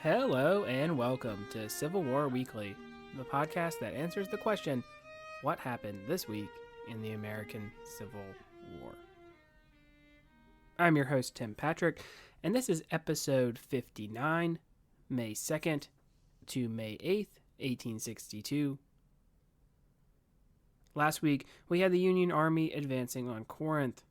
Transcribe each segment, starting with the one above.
Hello and welcome to Civil War Weekly, the podcast that answers the question, what happened this week in the American Civil War? I'm your host, Tim Patrick, and this is episode 59, May 2nd to May 8th, 1862. Last week, we had the Union Army advancing on Corinth.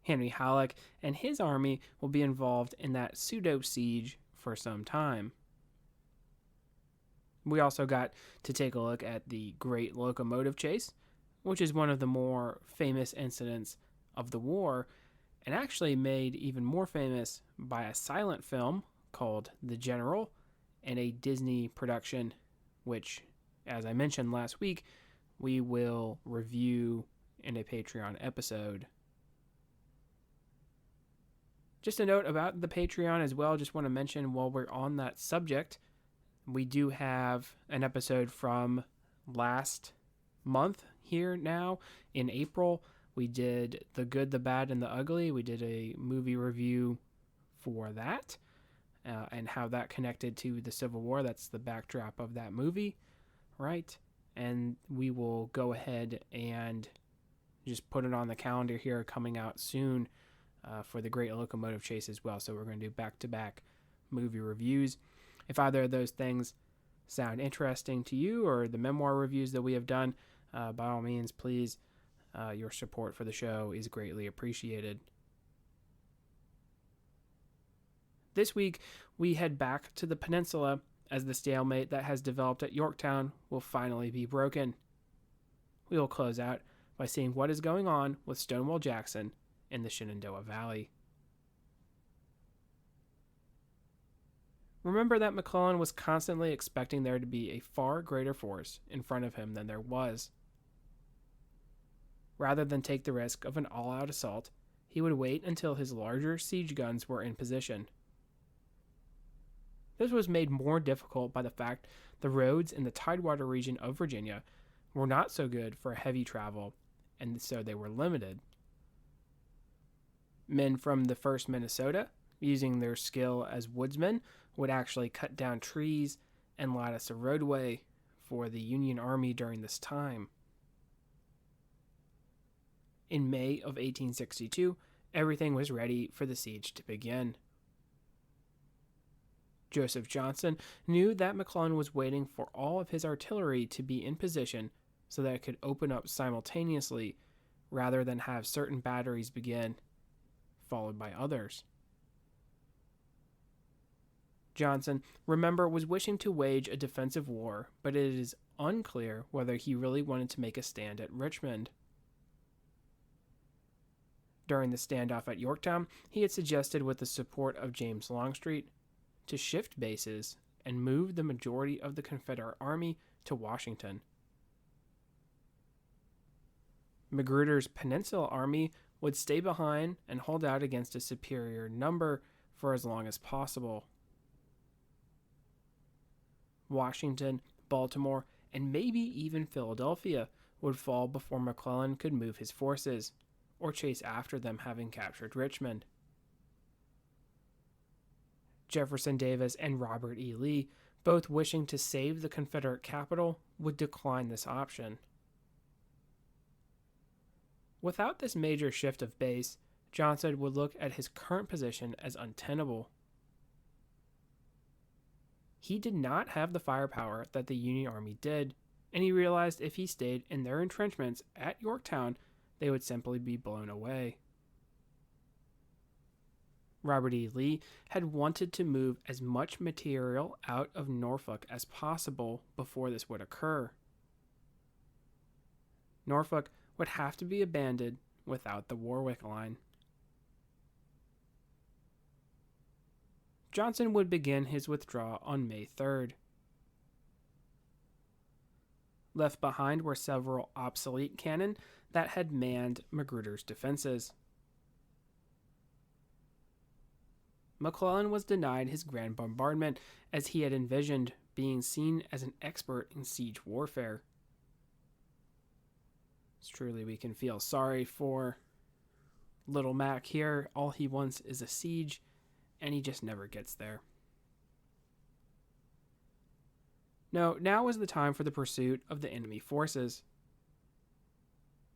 Henry Halleck and his army will be involved in that pseudo-siege for some time. We also got to take a look at the Great Locomotive Chase, which is one of the more famous incidents of the war, and actually made even more famous by a silent film called The General, and a Disney production, which, as I mentioned last week, we will review in a Patreon episode. Just a note about the Patreon as well, just want to mention while we're on that subject, we do have an episode from last month here now in April. We did The Good, the Bad, and the Ugly. We did a movie review for that and how that connected to the Civil War. That's the backdrop of that movie, right? And we will go ahead and just put it on the calendar here coming out soon. For the Great Locomotive Chase as well. So we're going to do back-to-back movie reviews. If either of those things sound interesting to you or the memoir reviews that we have done, by all means, please, your support for the show is greatly appreciated. This week, we head back to the peninsula as the stalemate that has developed at Yorktown will finally be broken. We will close out by seeing what is going on with Stonewall Jackson in the Shenandoah Valley. Remember that McClellan was constantly expecting there to be a far greater force in front of him than there was. Rather than take the risk of an all-out assault, he would wait until his larger siege guns were in position. This was made more difficult by the fact the roads in the Tidewater region of Virginia were not so good for heavy travel, and so they were limited. Men from the 1st Minnesota, using their skill as woodsmen, would actually cut down trees and lattice a roadway for the Union Army during this time. In May of 1862, everything was ready for the siege to begin. Joseph Johnston knew that McClellan was waiting for all of his artillery to be in position so that it could open up simultaneously rather than have certain batteries begin, followed by others. Johnson, remember, was wishing to wage a defensive war, but it is unclear whether he really wanted to make a stand at Richmond. During the standoff at Yorktown, he had suggested, with the support of James Longstreet, to shift bases and move the majority of the Confederate Army to Washington. Magruder's Peninsula Army would stay behind and hold out against a superior number for as long as possible. Washington, Baltimore, and maybe even Philadelphia would fall before McClellan could move his forces, or chase after them having captured Richmond. Jefferson Davis and Robert E. Lee, both wishing to save the Confederate capital, would decline this option. Without this major shift of base, Johnson would look at his current position as untenable. He did not have the firepower that the Union Army did, and he realized if he stayed in their entrenchments at Yorktown, they would simply be blown away. Robert E. Lee had wanted to move as much material out of Norfolk as possible before this would occur. Norfolk would have to be abandoned without the Warwick Line. Johnson would begin his withdrawal on May 3rd. Left behind were several obsolete cannon that had manned Magruder's defenses. McClellan was denied his grand bombardment as he had envisioned, being seen as an expert in siege warfare. Truly, we can feel sorry for Little Mac here. All he wants is a siege, and he just never gets there. No, now was the time for the pursuit of the enemy forces.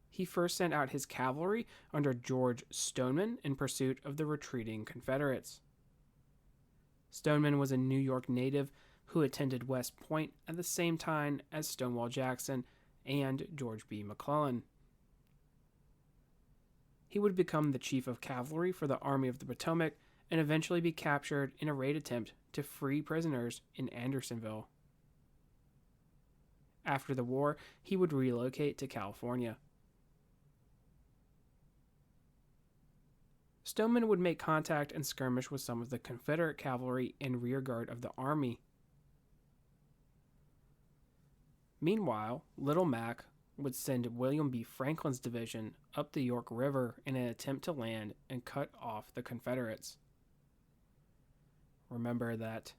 He first sent out his cavalry under George Stoneman in pursuit of the retreating Confederates. Stoneman was a New York native who attended West Point at the same time as Stonewall Jackson and George B. McClellan. He would become the chief of cavalry for the Army of the Potomac and eventually be captured in a raid attempt to free prisoners in Andersonville. After the war, he would relocate to California. Stoneman would make contact and skirmish with some of the Confederate cavalry and rearguard of the army. Meanwhile, Little Mac would send William B. Franklin's division up the York River in an attempt to land and cut off the Confederates. Remember that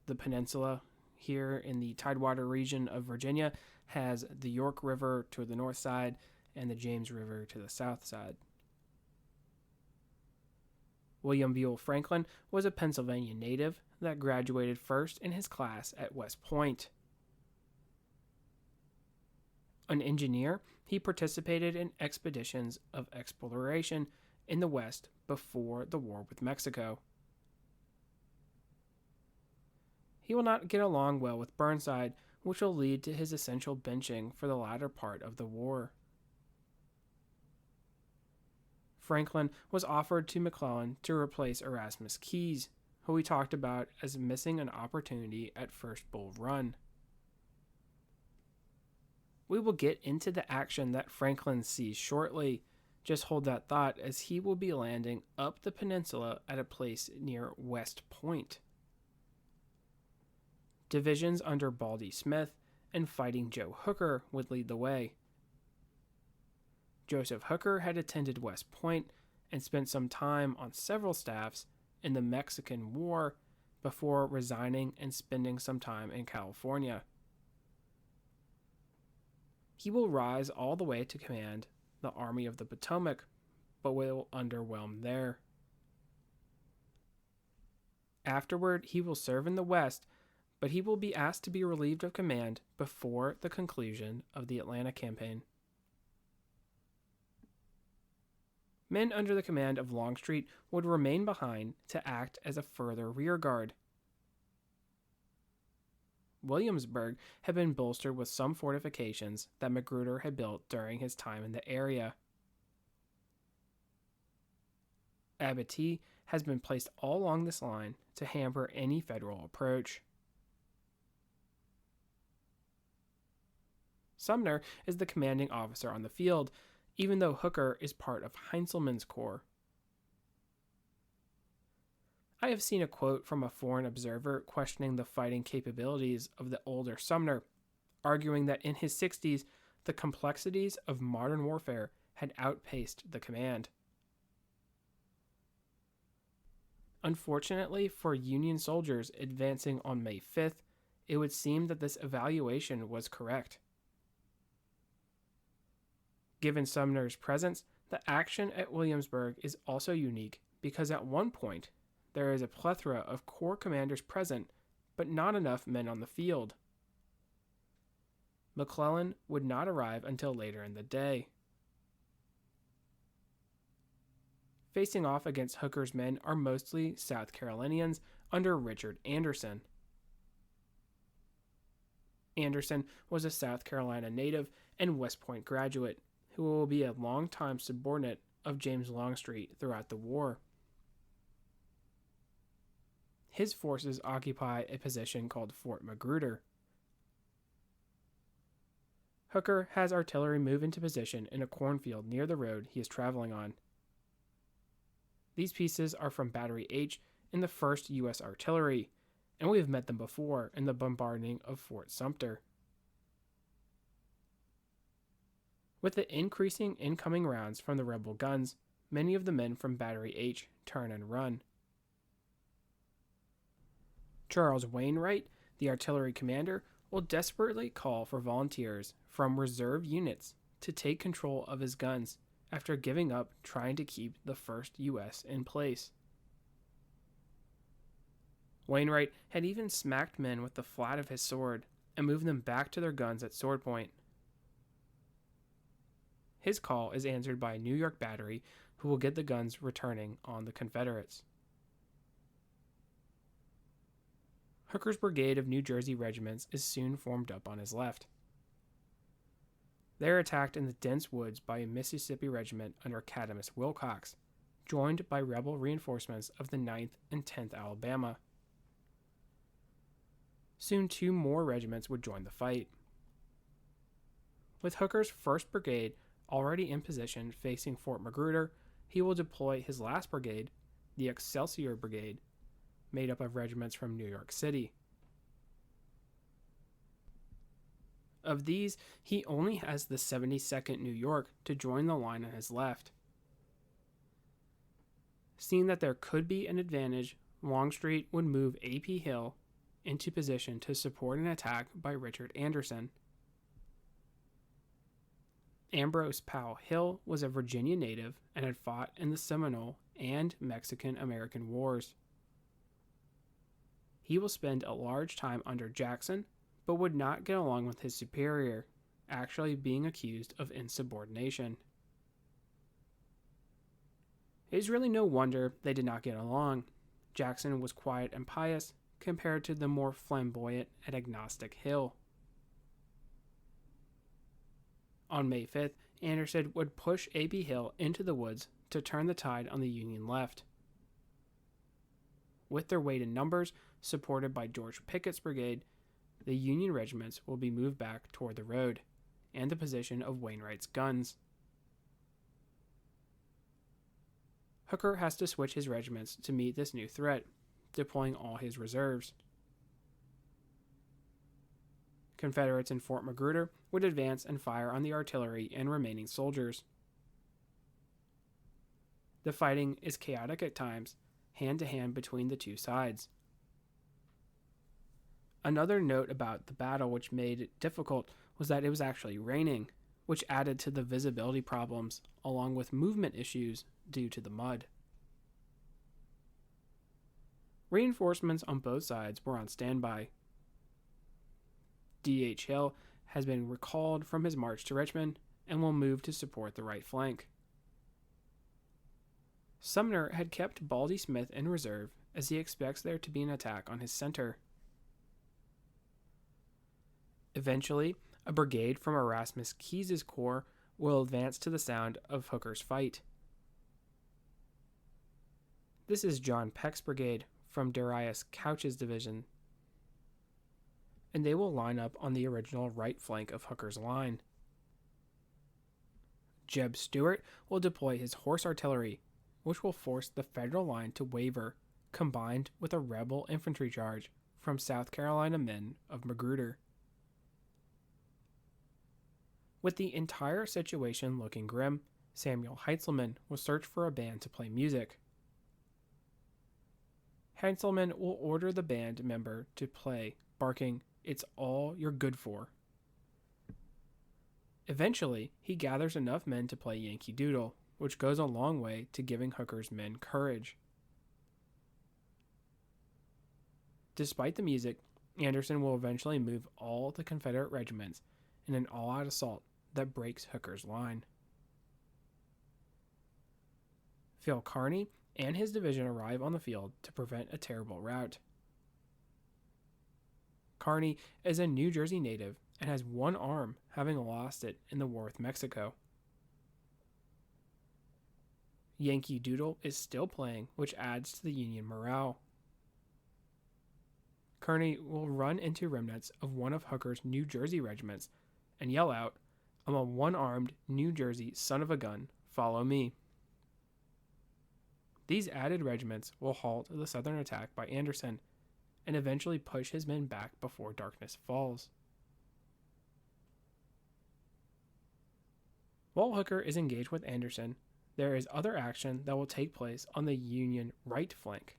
the peninsula here in the Tidewater region of Virginia has the York River to the north side and the James River to the south side. William Buell Franklin was a Pennsylvania native that graduated first in his class at West Point. An engineer, he participated in expeditions of exploration in the West before the war with Mexico. He will not get along well with Burnside, which will lead to his essential benching for the latter part of the war. Franklin was offered to McClellan to replace Erasmus Keyes, who we talked about as missing an opportunity at First Bull Run. We will get into the action that Franklin sees shortly. Just hold that thought as he will be landing up the peninsula at a place near West Point. Divisions under Baldy Smith and Fighting Joe Hooker would lead the way. Joseph Hooker had attended West Point and spent some time on several staffs in the Mexican War before resigning and spending some time in California. He will rise all the way to command the Army of the Potomac, but will underwhelm there. Afterward, he will serve in the West, but he will be asked to be relieved of command before the conclusion of the Atlanta campaign. Men under the command of Longstreet would remain behind to act as a further rearguard. Williamsburg had been bolstered with some fortifications that Magruder had built during his time in the area. Abattis has been placed all along this line to hamper any federal approach. Sumner is the commanding officer on the field, even though Hooker is part of Heintzelman's corps. I have seen a quote from a foreign observer questioning the fighting capabilities of the older Sumner, arguing that in his 60s, the complexities of modern warfare had outpaced the command. Unfortunately for Union soldiers advancing on May 5th, it would seem that this evaluation was correct. Given Sumner's presence, the action at Williamsburg is also unique because at one point, there is a plethora of corps commanders present, but not enough men on the field. McClellan would not arrive until later in the day. Facing off against Hooker's men are mostly South Carolinians under Richard Anderson. Anderson was a South Carolina native and West Point graduate, who will be a longtime subordinate of James Longstreet throughout the war. His forces occupy a position called Fort Magruder. Hooker has artillery move into position in a cornfield near the road he is traveling on. These pieces are from Battery H in the 1st U.S. Artillery, and we have met them before in the bombarding of Fort Sumter. With the increasing incoming rounds from the rebel guns, many of the men from Battery H turn and run. Charles Wainwright, the artillery commander, will desperately call for volunteers from reserve units to take control of his guns after giving up trying to keep the 1st U.S. in place. Wainwright had even smacked men with the flat of his sword and move them back to their guns at sword point. His call is answered by a New York battery who will get the guns returning on the Confederates. Hooker's brigade of New Jersey regiments is soon formed up on his left. They are attacked in the dense woods by a Mississippi regiment under Cadamus Wilcox, joined by rebel reinforcements of the 9th and 10th Alabama. Soon 2 more regiments would join the fight. With Hooker's 1st Brigade already in position facing Fort Magruder, he will deploy his last brigade, the Excelsior Brigade, made up of regiments from New York City. Of these, he only has the 72nd New York to join the line on his left. Seeing that there could be an advantage, Longstreet would move A.P. Hill into position to support an attack by Richard Anderson. Ambrose Powell Hill was a Virginia native and had fought in the Seminole and Mexican-American Wars. He will spend a large time under Jackson, but would not get along with his superior, actually being accused of insubordination. It is really no wonder they did not get along. Jackson was quiet and pious compared to the more flamboyant and agnostic Hill. On May 5th, Anderson would push A.P. Hill into the woods to turn the tide on the Union left. With their weight in numbers, supported by George Pickett's brigade, the Union regiments will be moved back toward the road and the position of Wainwright's guns. Hooker has to switch his regiments to meet this new threat, deploying all his reserves. Confederates in Fort Magruder would advance and fire on the artillery and remaining soldiers. The fighting is chaotic at times, hand-to-hand between the two sides. Another note about the battle which made it difficult was that it was actually raining, which added to the visibility problems, along with movement issues due to the mud. Reinforcements on both sides were on standby. D.H. Hill has been recalled from his march to Richmond and will move to support the right flank. Sumner had kept Baldy Smith in reserve as he expects there to be an attack on his center. Eventually, a brigade from Erasmus Keyes' corps will advance to the sound of Hooker's fight. This is John Peck's brigade from Darius Couch's division, and they will line up on the original right flank of Hooker's line. Jeb Stuart will deploy his horse artillery, which will force the Federal line to waver, combined with a rebel infantry charge from South Carolina men of Magruder. With the entire situation looking grim, Samuel Heintzelman will search for a band to play music. Heintzelman will order the band member to play, barking, "It's all you're good for." Eventually, he gathers enough men to play Yankee Doodle, which goes a long way to giving Hooker's men courage. Despite the music, Anderson will eventually move all the Confederate regiments in an all-out assault that breaks Hooker's line. Phil Kearny and his division arrive on the field to prevent a terrible rout. Kearny is a New Jersey native and has one arm, having lost it in the war with Mexico. Yankee Doodle is still playing, which adds to the Union morale. Kearny will run into remnants of one of Hooker's New Jersey regiments and yell out, "I'm a one-armed New Jersey son of a gun, follow me." These added regiments will halt the southern attack by Anderson and eventually push his men back before darkness falls. While Hooker is engaged with Anderson, there is other action that will take place on the Union right flank.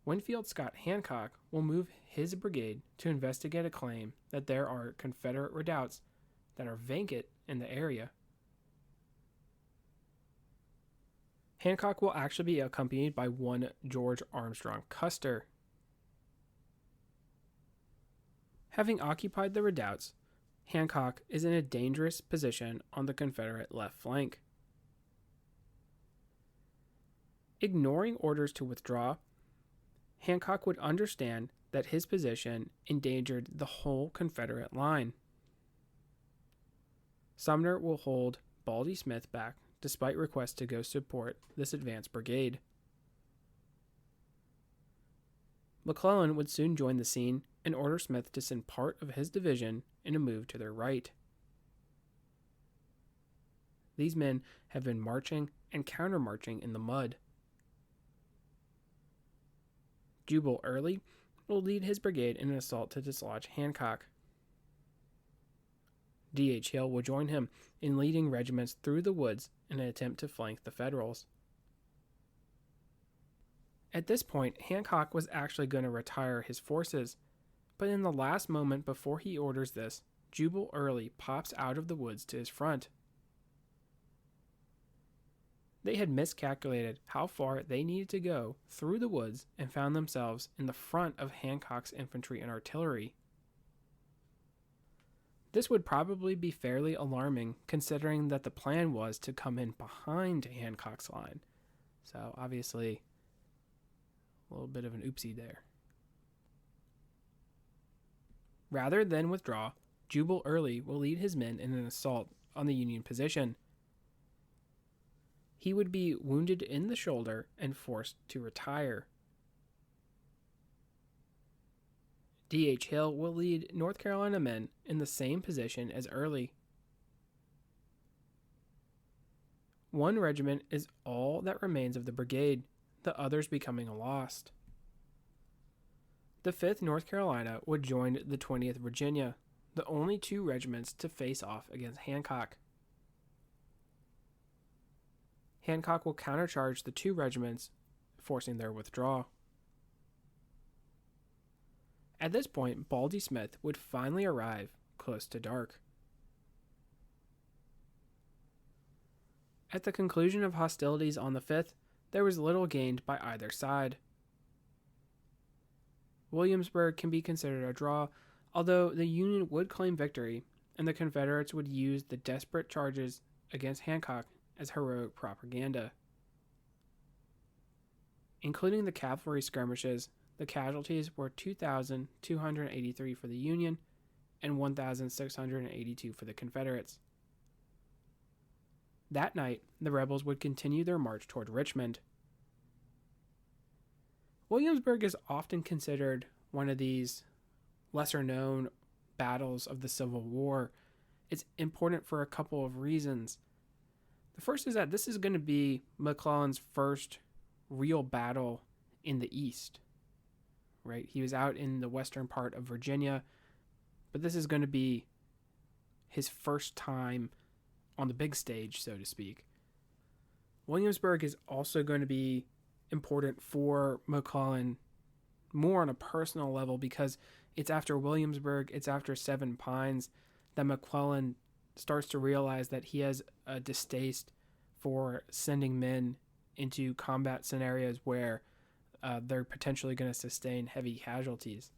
Winfield Scott Hancock will move his brigade to investigate a claim that there are Confederate redoubts that are vacant in the area. Hancock will actually be accompanied by one George Armstrong Custer. Having occupied the redoubts, Hancock is in a dangerous position on the Confederate left flank. Ignoring orders to withdraw, Hancock would understand that his position endangered the whole Confederate line. Sumner will hold Baldy Smith back despite requests to go support this advanced brigade. McClellan would soon join the scene and order Smith to send part of his division in a move to their right. These men have been marching and countermarching in the mud. Jubal Early will lead his brigade in an assault to dislodge Hancock. D.H. Hill will join him in leading regiments through the woods in an attempt to flank the Federals. At this point, Hancock was actually going to retire his forces, but in the last moment before he orders this, Jubal Early pops out of the woods to his front. They had miscalculated how far they needed to go through the woods and found themselves in the front of Hancock's infantry and artillery. This would probably be fairly alarming considering that the plan was to come in behind Hancock's line. So obviously, a little bit of an oopsie there. Rather than withdraw, Jubal Early will lead his men in an assault on the Union position. He would be wounded in the shoulder and forced to retire. D.H. Hill will lead North Carolina men in the same position as Early. One regiment is all that remains of the brigade, the others becoming lost. The 5th North Carolina would join the 20th Virginia, the only two regiments to face off against Hancock. Hancock will countercharge the two regiments, forcing their withdrawal. At this point, Baldy Smith would finally arrive close to dark. At the conclusion of hostilities on the 5th, there was little gained by either side. Williamsburg can be considered a draw, although the Union would claim victory, and the Confederates would use the desperate charges against Hancock as heroic propaganda. Including the cavalry skirmishes, the casualties were 2,283 for the Union and 1,682 for the Confederates. That night, the rebels would continue their march toward Richmond. Williamsburg is often considered one of these lesser-known battles of the Civil War. It's important for a couple of reasons. The first is that this is going to be McClellan's first real battle in the East, right? He was out in the western part of Virginia, but this is going to be his first time on the big stage, so to speak. Williamsburg is also going to be important for McClellan more on a personal level because it's after Williamsburg, it's after Seven Pines that McClellan starts to realize that he has a distaste for sending men into combat scenarios where they're potentially going to sustain heavy casualties.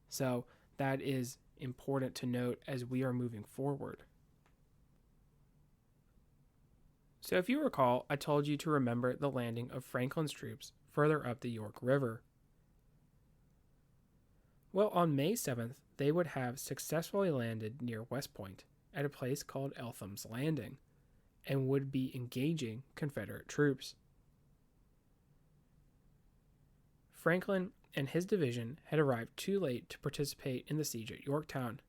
So that is important to note as we are moving forward. So if you recall, I told you to remember the landing of Franklin's troops further up the York River. Well, on May 7th, they would have successfully landed near West Point at a place called Eltham's Landing and would be engaging Confederate troops. Franklin and his division had arrived too late to participate in the siege at Yorktown,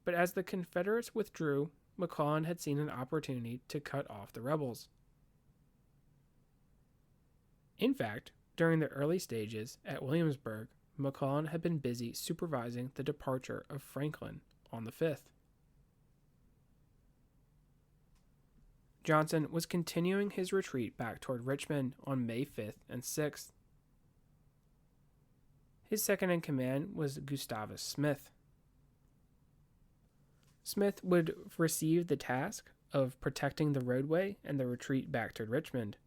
but as the Confederates withdrew, McClellan had seen an opportunity to cut off the rebels. In fact, during the early stages at Williamsburg, McClellan had been busy supervising the departure of Franklin on the 5th. Johnson was continuing his retreat back toward Richmond on May 5th and 6th. His second in command was Gustavus Smith. Smith would receive the task of protecting the roadway and the retreat back to Richmond.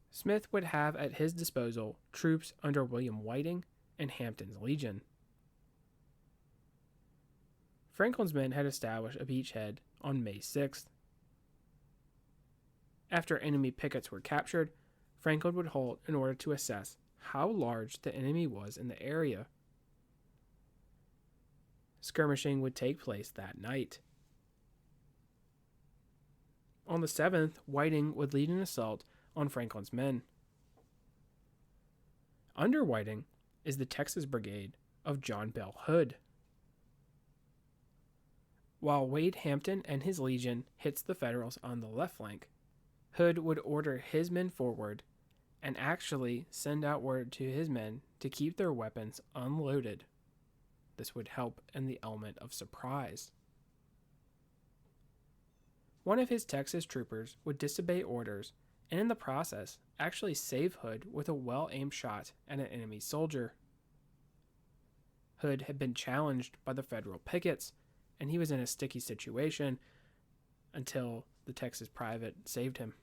Smith would have at his disposal troops under William Whiting and Hampton's Legion. Franklin's men had established a beachhead on May 6th. After enemy pickets were captured, Franklin would halt in order to assess how large the enemy was in the area. Skirmishing would take place that night. On the 7th, Whiting would lead an assault on Franklin's men. Under Whiting is the Texas Brigade of John Bell Hood. While Wade Hampton and his legion hits the Federals on the left flank, Hood would order his men forward and actually send out word to his men to keep their weapons unloaded. This would help in the element of surprise. One of his Texas troopers would disobey orders and in the process actually save Hood with a well-aimed shot at an enemy soldier. Hood had been challenged by the Federal pickets, and he was in a sticky situation until the Texas private saved him.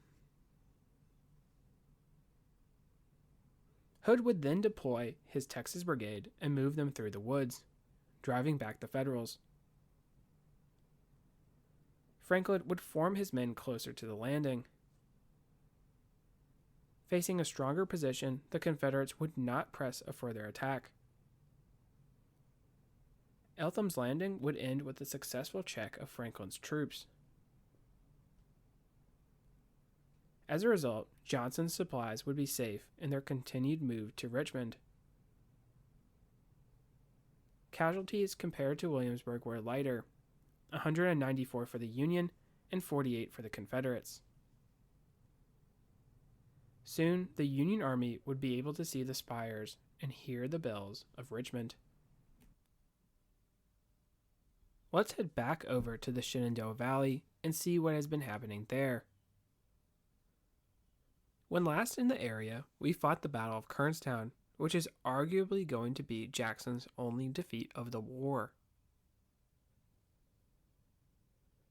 Hood would then deploy his Texas Brigade and move them through the woods, driving back the Federals. Franklin would form his men closer to the landing. Facing a stronger position, the Confederates would not press a further attack. Eltham's landing would end with a successful check of Franklin's troops. As a result, Johnson's supplies would be safe in their continued move to Richmond. Casualties compared to Williamsburg were lighter, 194 for the Union and 48 for the Confederates. Soon, the Union Army would be able to see the spires and hear the bells of Richmond. Let's head back over to the Shenandoah Valley and see what has been happening there. When last in the area, we fought the Battle of Kernstown, which is arguably going to be Jackson's only defeat of the war.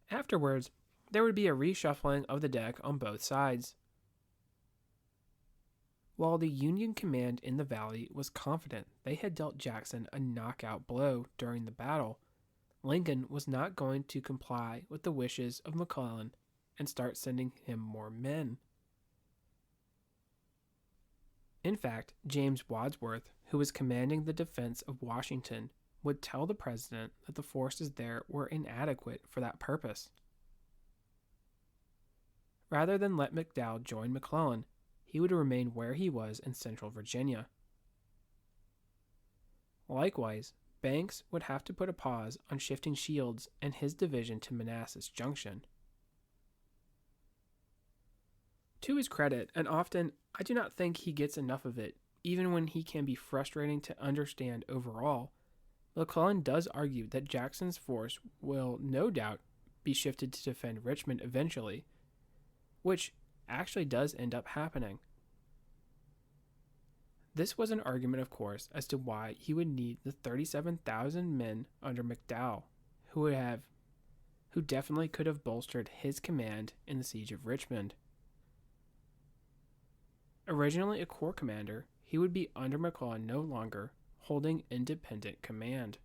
Afterwards, there would be a reshuffling of the deck on both sides. While the Union command in the valley was confident they had dealt Jackson a knockout blow during the battle, Lincoln was not going to comply with the wishes of McClellan and start sending him more men. In fact, James Wadsworth, who was commanding the defense of Washington, would tell the president that the forces there were inadequate for that purpose. Rather than let McDowell join McClellan, he would remain where he was in central Virginia. Likewise, Banks would have to put a pause on shifting Shields and his division to Manassas Junction. To his credit, and often I do not think he gets enough of it, even when he can be frustrating to understand overall, McClellan does argue that Jackson's force will no doubt be shifted to defend Richmond eventually, which actually does end up happening. This was an argument, of course, as to why he would need the 37,000 men under McDowell, who definitely could have bolstered his command in the siege of Richmond. Originally a corps commander, he would be under McClellan no longer, holding independent command.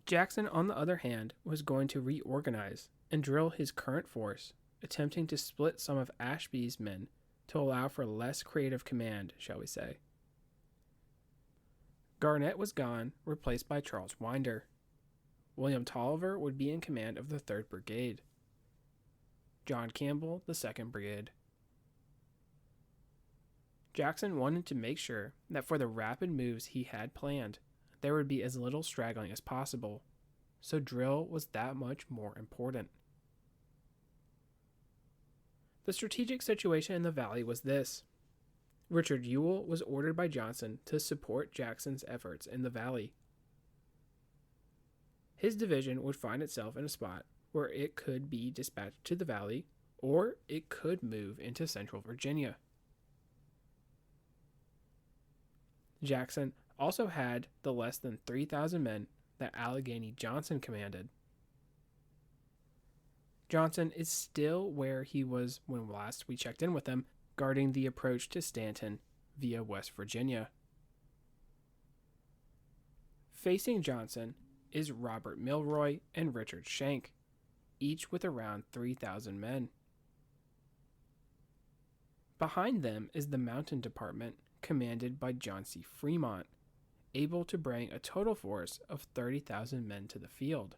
Jackson, on the other hand, was going to reorganize and drill his current force, attempting to split some of Ashby's men to allow for less creative command, shall we say. Garnett was gone, replaced by Charles Winder. William Tolliver would be in command of the 3rd Brigade. John Campbell, the 2nd Brigade. Jackson wanted to make sure that for the rapid moves he had planned, there would be as little straggling as possible, so drill was that much more important. The strategic situation in the valley was this. Richard Ewell was ordered by Johnson to support Jackson's efforts in the valley. His division would find itself in a spot where it could be dispatched to the valley, or it could move into central Virginia. Jackson also had the less than 3,000 men that Allegheny Johnson commanded. Johnson is still where he was when last we checked in with him, guarding the approach to Stanton, via West Virginia. Facing Johnson is Robert Milroy and Richard Schenck, each with around 3,000 men. Behind them is the Mountain Department, commanded by John C. Fremont, able to bring a total force of 30,000 men to the field.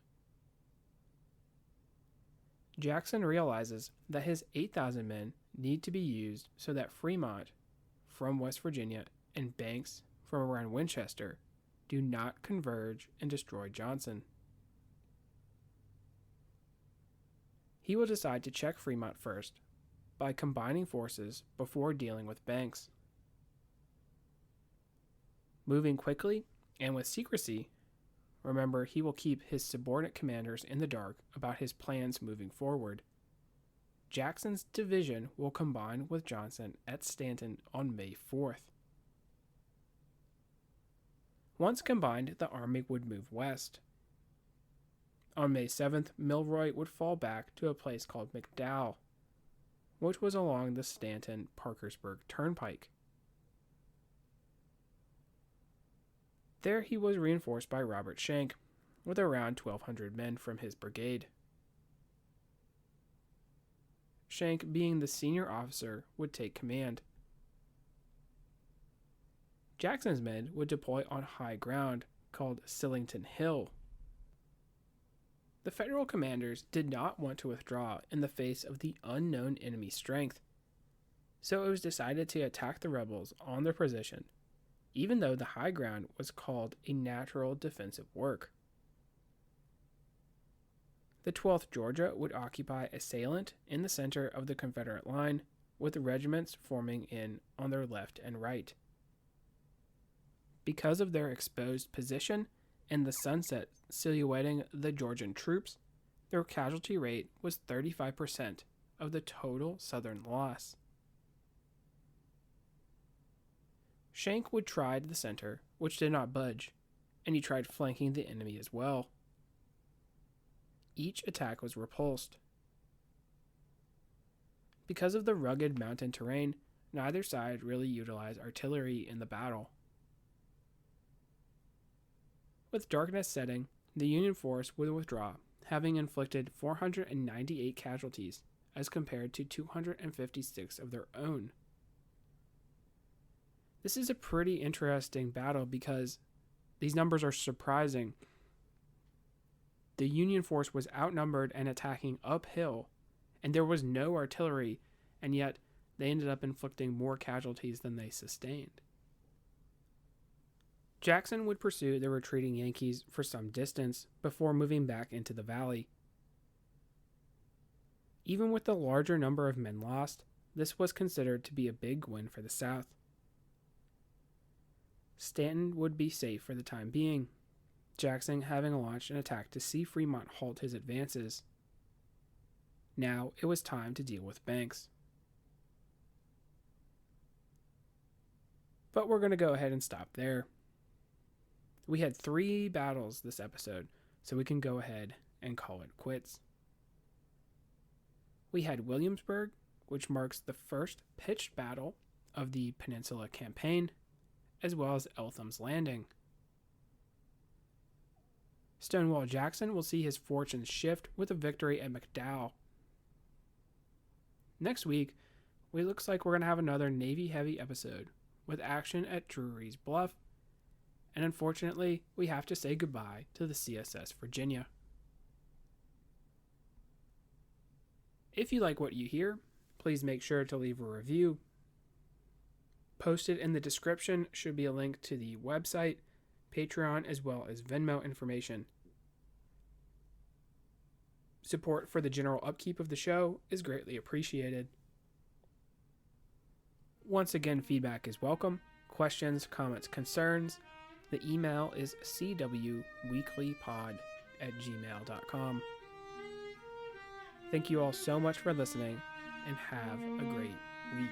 Jackson realizes that his 8,000 men need to be used so that Fremont, from West Virginia, and Banks, from around Winchester, do not converge and destroy Johnson. He will decide to check Fremont first by combining forces before dealing with Banks. Moving quickly and with secrecy, remember he will keep his subordinate commanders in the dark about his plans moving forward. Jackson's division will combine with Johnson at Stanton on May 4th. Once combined, the army would move west. On May 7th, Milroy would fall back to a place called McDowell, which was along the Stanton-Parkersburg Turnpike. There he was reinforced by Robert Schenck, with around 1,200 men from his brigade. Schenck, being the senior officer, would take command. Jackson's men would deploy on high ground called Sillington Hill. The Federal commanders did not want to withdraw in the face of the unknown enemy strength, so it was decided to attack the rebels on their position, even though the high ground was called a natural defensive work. The 12th Georgia would occupy a salient in the center of the Confederate line, with regiments forming in on their left and right. Because of their exposed position and the sunset silhouetting the Georgian troops, their casualty rate was 35% of the total Southern loss. Schenck would try the center, which did not budge, and he tried flanking the enemy as well. Each attack was repulsed. Because of the rugged mountain terrain, neither side really utilized artillery in the battle. With darkness setting, the Union force would withdraw, having inflicted 498 casualties as compared to 256 of their own. This is a pretty interesting battle because these numbers are surprising. The Union force was outnumbered and attacking uphill, and there was no artillery, and yet they ended up inflicting more casualties than they sustained. Jackson would pursue the retreating Yankees for some distance before moving back into the valley. Even with the larger number of men lost, this was considered to be a big win for the South. Stanton would be safe for the time being, Jackson having launched an attack to see Fremont halt his advances. Now it was time to deal with Banks. But we're going to go ahead and stop there. We had 3 battles this episode, so we can go ahead and call it quits. We had Williamsburg, which marks the first pitched battle of the Peninsula Campaign, as well as Eltham's Landing. Stonewall Jackson will see his fortunes shift with a victory at McDowell. Next week, it looks like we're going to have another Navy-heavy episode with action at Drury's Bluff, and unfortunately, we have to say goodbye to the CSS Virginia. If you like what you hear, please make sure to leave a review. Posted in the description should be a link to the website, Patreon, as well as Venmo information. Support for the general upkeep of the show is greatly appreciated. Once again, feedback is welcome. Questions, comments, concerns. The email is cwweeklypod@gmail.com. Thank you all so much for listening, and have a great week.